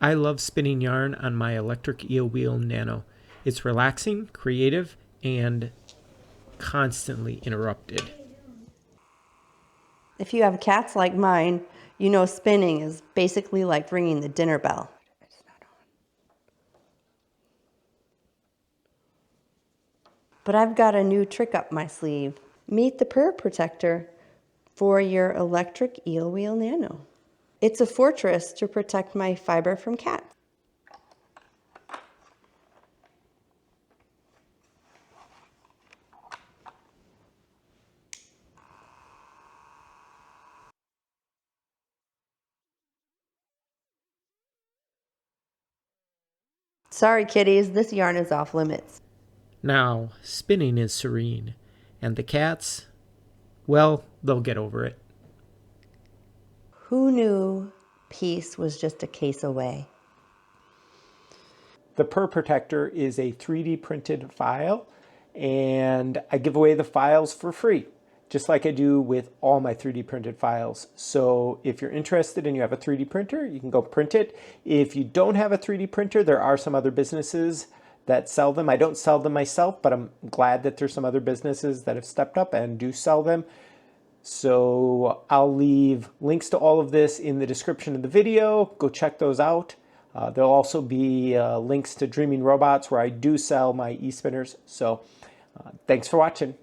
I love spinning yarn on my electric eel wheel Nano. It's relaxing, creative, and constantly interrupted. If you have cats like mine, you know spinning is basically like ringing the dinner bell. But I've got a new trick up my sleeve. Meet the Purr Protector for your electric eel wheel Nano. It's a fortress to protect my fiber from cats. Sorry kitties, this yarn is off limits. Now, spinning is serene, and the cats, well, they'll get over it. Who knew peace was just a case away? The Purr Protector is a 3D printed file, and I give away the files for free, just like I do with all my 3D printed files. So if you're interested and you have a 3D printer, you can go print it. If you don't have a 3D printer, there are some other businesses that sell them. I don't sell them myself, but I'm glad that there's some other businesses that have stepped up and do sell them. So I'll leave links to all of this in the description of the video. Go check those out. There'll also be links to Dreaming Robots where I do sell my e-spinners. So thanks for watching.